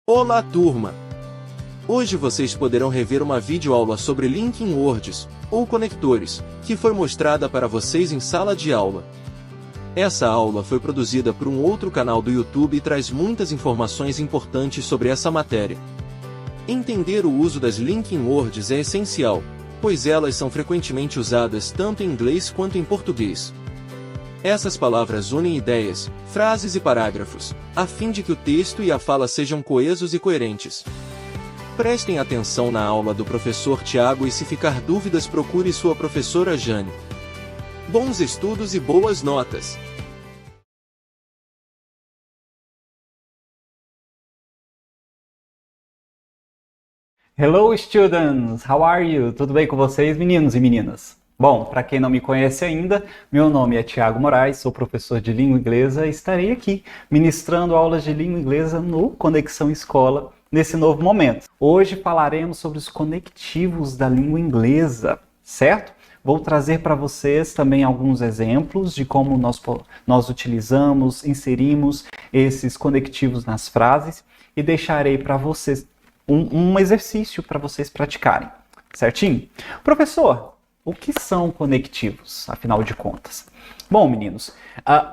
Olá, turma! Hoje vocês poderão rever uma videoaula sobre linking words, ou conectores, que foi mostrada para vocês em sala de aula. Essa aula foi produzida por um outro canal do YouTube e traz muitas informações importantes sobre essa matéria. Entender o uso das linking words é essencial, pois elas são frequentemente usadas tanto em inglês quanto em português. Essas palavras unem ideias, frases e parágrafos, a fim de que o texto e a fala sejam coesos e coerentes. Prestem atenção na aula do professor Tiago e se ficar dúvidas procure sua professora Jane. Bons estudos e boas notas! Hello, students! How are you? Tudo bem com vocês, meninos e meninas? Bom, para quem não me conhece ainda, meu nome é Tiago Moraes, sou professor de língua inglesa e estarei aqui ministrando aulas de língua inglesa no Conexão Escola nesse novo momento. Hoje falaremos sobre os conectivos da língua inglesa, certo? Vou trazer para vocês também alguns exemplos de como nós utilizamos, inserimos esses conectivos nas frases e deixarei para vocês um exercício para vocês praticarem, certinho? Professor, o que são conectivos, afinal de contas? Bom, meninos,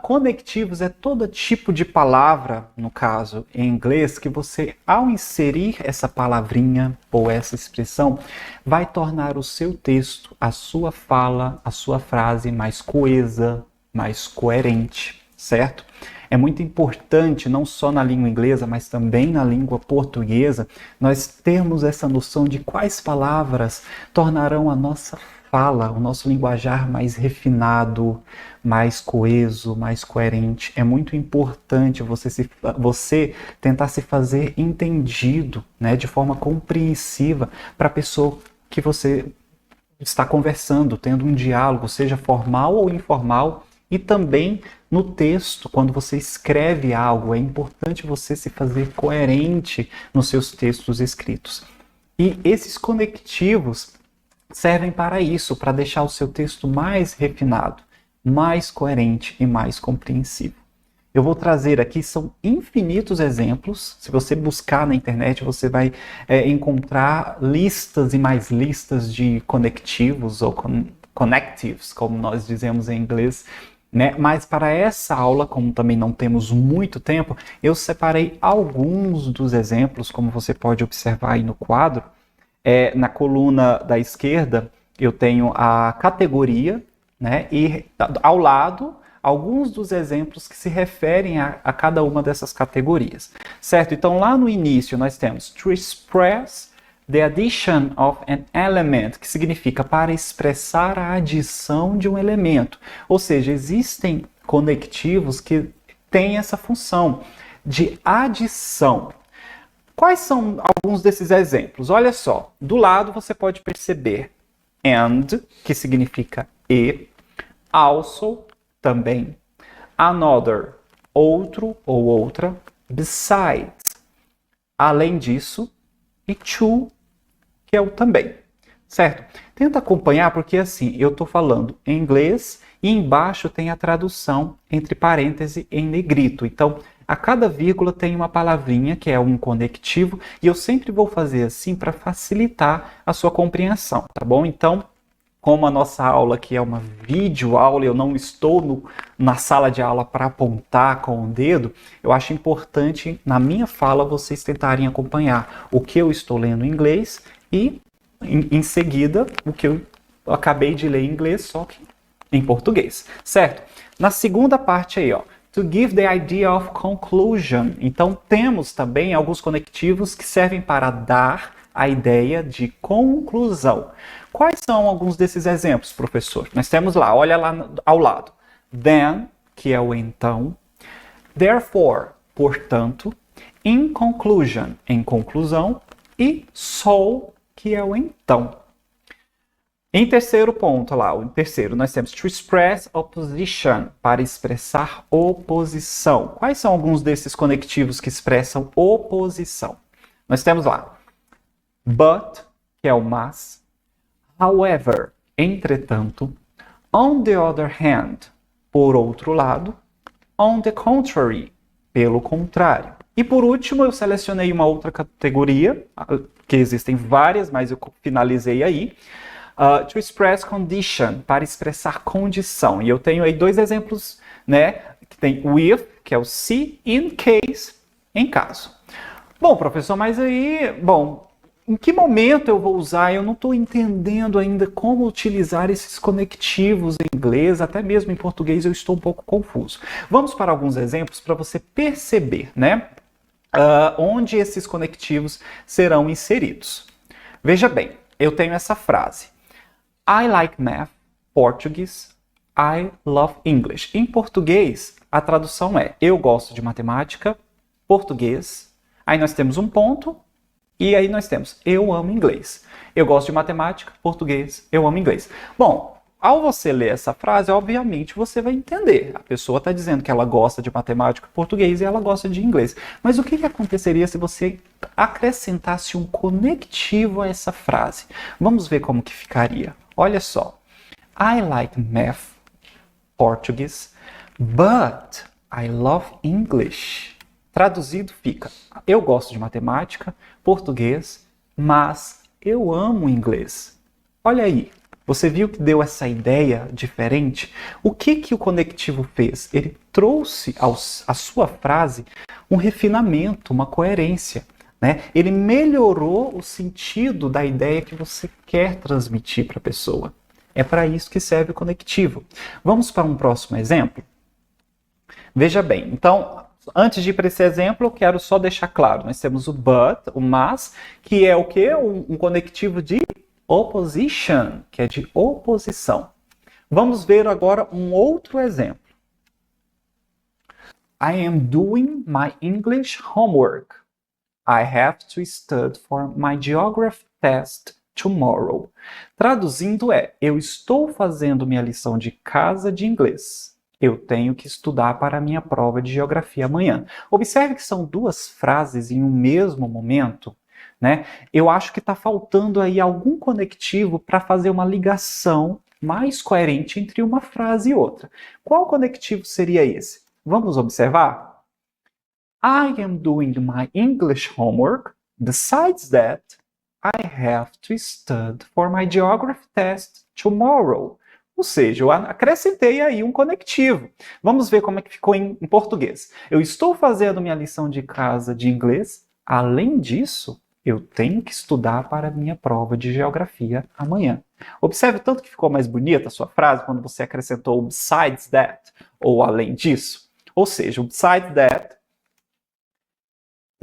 conectivos é todo tipo de palavra, no caso em inglês, que você, ao inserir essa palavrinha ou essa expressão, vai tornar o seu texto, a sua fala, a sua frase mais coesa, mais coerente, certo? É muito importante, não só na língua inglesa, mas também na língua portuguesa, nós termos essa noção de quais palavras tornarão a nossa fala, o nosso linguajar mais refinado, mais coeso, mais coerente. É muito importante você tentar se fazer entendido, né, de forma compreensiva para a pessoa que você está conversando, tendo um diálogo, seja formal ou informal, e também no texto, quando você escreve algo, é importante você se fazer coerente nos seus textos escritos. E esses conectivos servem para isso, para deixar o seu texto mais refinado, mais coerente e mais compreensível. Eu vou trazer aqui, são infinitos exemplos. Se você buscar na internet, você vai encontrar listas e mais listas de conectivos ou connectives, como nós dizemos em inglês, né? Mas para essa aula, como também não temos muito tempo, eu separei alguns dos exemplos, como você pode observar aí no quadro. Na coluna da esquerda, eu tenho a categoria, né? E ao lado, alguns dos exemplos que se referem a cada uma dessas categorias, certo? Então, lá no início, nós temos to express the addition of an element, que significa para expressar a adição de um elemento. Ou seja, existem conectivos que têm essa função de adição. Quais são alguns desses exemplos? Olha só, do lado você pode perceber and, que significa e, also, também, another, outro ou outra, besides, além disso, e to, que é o também, certo? Tenta acompanhar porque assim, eu estou falando em inglês e embaixo tem a tradução entre parênteses em negrito. Então, a cada vírgula tem uma palavrinha que é um conectivo e eu sempre vou fazer assim para facilitar a sua compreensão, tá bom? Então, como a nossa aula aqui é uma videoaula, eu não estou na sala de aula para apontar com o dedo, eu acho importante, na minha fala, vocês tentarem acompanhar o que eu estou lendo em inglês e, em seguida, o que eu acabei de ler em inglês, só que em português, certo? Na segunda parte aí, ó, to give the idea of conclusion. Então, temos também alguns conectivos que servem para dar a ideia de conclusão. Quais são alguns desses exemplos, professor? Nós temos lá, olha lá ao lado. Then, que é o então. Therefore, portanto. In conclusion, em conclusão. E so, que é o então. Em terceiro ponto, lá, o terceiro, nós temos to express opposition, para expressar oposição. Quais são alguns desses conectivos que expressam oposição? Nós temos lá, but, que é o mas, however, entretanto, on the other hand, por outro lado, on the contrary, pelo contrário, E por último, eu selecionei uma outra categoria, que existem várias, mas eu finalizei aí. To express condition, para expressar condição. E eu tenho aí 2 exemplos, né? Que tem with, que é o se, in case, em caso. Bom, professor, mas aí, em que momento eu vou usar? Eu não estou entendendo ainda como utilizar esses conectivos em inglês, até mesmo em português eu estou um pouco confuso. Vamos para alguns exemplos para você perceber, né? Onde esses conectivos serão inseridos. Veja bem, eu tenho essa frase. I like math, Portuguese, I love English. Em português, a tradução é eu gosto de matemática, português. Aí nós temos um ponto e aí nós temos eu amo inglês. Eu gosto de matemática, português, eu amo inglês. Bom, ao você ler essa frase, obviamente você vai entender. A pessoa está dizendo que ela gosta de matemática, português e ela gosta de inglês. Mas o que aconteceria se você acrescentasse um conectivo a essa frase? Vamos ver como que ficaria. Olha só. I like math, Portuguese, but I love English. Traduzido fica, eu gosto de matemática, português, mas eu amo inglês. Olha aí, você viu que deu essa ideia diferente? O que o conectivo fez? Ele trouxe à sua frase um refinamento, uma coerência, né? Ele melhorou o sentido da ideia que você quer transmitir para a pessoa. É para isso que serve o conectivo. Vamos para um próximo exemplo? Veja bem, então, antes de ir para esse exemplo, eu quero só deixar claro. Nós temos o but, o mas, que é o quê? Um conectivo de opposition, que é de oposição. Vamos ver agora um outro exemplo. I am doing my English homework. I have to study for my geography test tomorrow. Traduzindo é, eu estou fazendo minha lição de casa de inglês. Eu tenho que estudar para a minha prova de geografia amanhã. Observe que são 2 frases em um mesmo momento, né? Eu acho que está faltando aí algum conectivo para fazer uma ligação mais coerente entre uma frase e outra. Qual conectivo seria esse? Vamos observar? I am doing my English homework. Besides that, I have to study for my geography test tomorrow. Ou seja, eu acrescentei aí um conectivo. Vamos ver como é que ficou em português. Eu estou fazendo minha lição de casa de inglês. Além disso, eu tenho que estudar para a minha prova de geografia amanhã. Observe o tanto que ficou mais bonita a sua frase quando você acrescentou o besides that, ou além disso. Ou seja, o besides that,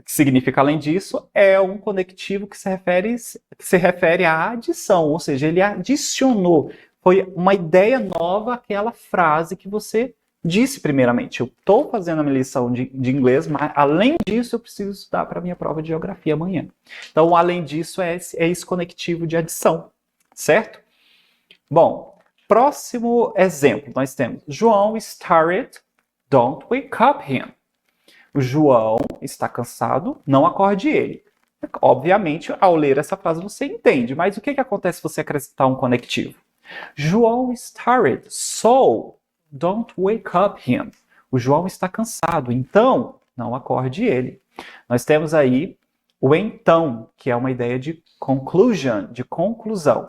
que significa além disso, é um conectivo que se refere à adição, ou seja, ele adicionou. Foi uma ideia nova àquela frase que você disse primeiramente. Eu estou fazendo a minha lição de inglês, mas além disso eu preciso estudar para a minha prova de geografia amanhã. Então, além disso, é esse conectivo de adição, certo? Bom, próximo exemplo, nós temos João is tired, don't wake up him. O João está cansado, não acorde ele. Obviamente, ao ler essa frase você entende, mas o que acontece se você acrescentar um conectivo? João is tired, so don't wake up him. O João está cansado, então não acorde ele. Nós temos aí o então, que é uma ideia de conclusion, de conclusão.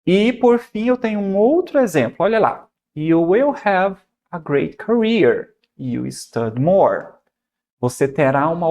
E, por fim, eu tenho um outro exemplo. Olha lá. You will have a great career. You study more. Você terá uma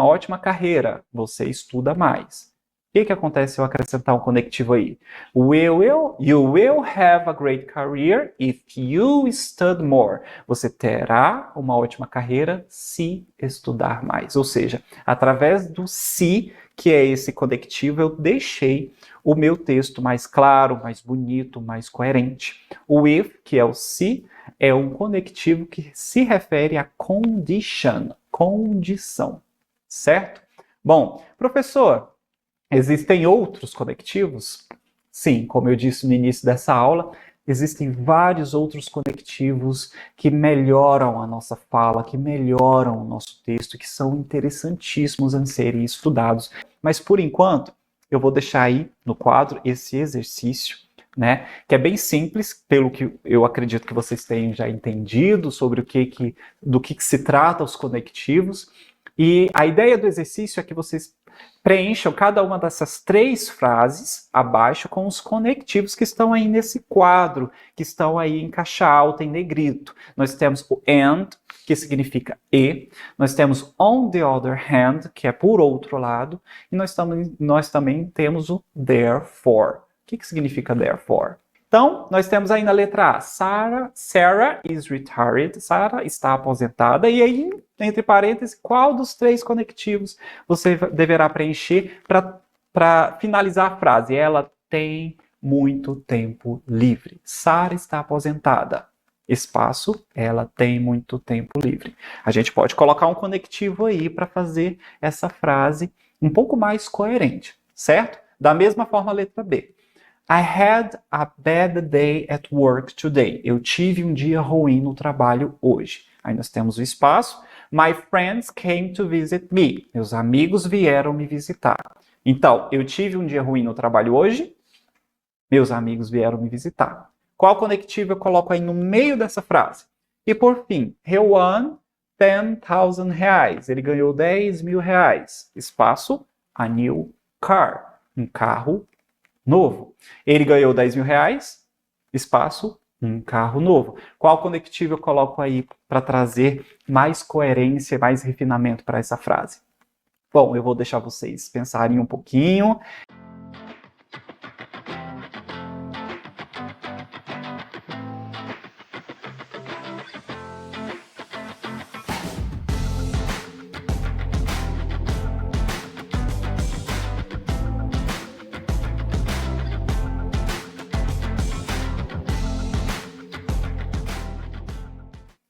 ótima carreira. Você estuda mais. O que acontece se eu acrescentar um conectivo aí? You will have a great career if you study more. Você terá uma ótima carreira se estudar mais. Ou seja, através do se, que é esse conectivo, eu deixei o meu texto mais claro, mais bonito, mais coerente. O if, que é o se, é um conectivo que se refere a condition, condição, certo? Bom, professor, existem outros conectivos? Sim, como eu disse no início dessa aula, existem vários outros conectivos que melhoram a nossa fala, que melhoram o nosso texto, que são interessantíssimos a serem estudados. Mas, por enquanto, eu vou deixar aí no quadro esse exercício, né? Que é bem simples, pelo que eu acredito que vocês tenham já entendido sobre do que se trata os conectivos. E a ideia do exercício é que vocês preencham cada uma dessas 3 frases abaixo com os conectivos que estão aí nesse quadro, que estão aí em caixa alta, em negrito. Nós temos o and, que significa e. Nós temos on the other hand, que é por outro lado. E nós também temos o therefore. O que significa therefore? Então, nós temos aí na letra A, Sarah is retired. Sarah está aposentada. E aí, entre parênteses, qual dos 3 conectivos você deverá preencher para finalizar a frase? Ela tem muito tempo livre. Sarah está aposentada. Espaço, ela tem muito tempo livre. A gente pode colocar um conectivo aí para fazer essa frase um pouco mais coerente, certo? Da mesma forma, a letra B. I had a bad day at work today. Eu tive um dia ruim no trabalho hoje. Aí nós temos o espaço. My friends came to visit me. Meus amigos vieram me visitar. Então, eu tive um dia ruim no trabalho hoje. Meus amigos vieram me visitar. Qual conectivo eu coloco aí no meio dessa frase? E por fim, he won 10,000 reais. Ele ganhou 10 mil reais. Espaço, a new car. Um carro novo. Ele ganhou 10 mil reais, espaço, um carro novo. Qual conectivo eu coloco aí para trazer mais coerência, mais refinamento para essa frase? Bom, eu vou deixar vocês pensarem um pouquinho.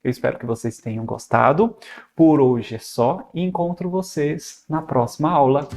Eu espero que vocês tenham gostado. Por hoje é só e encontro vocês na próxima aula.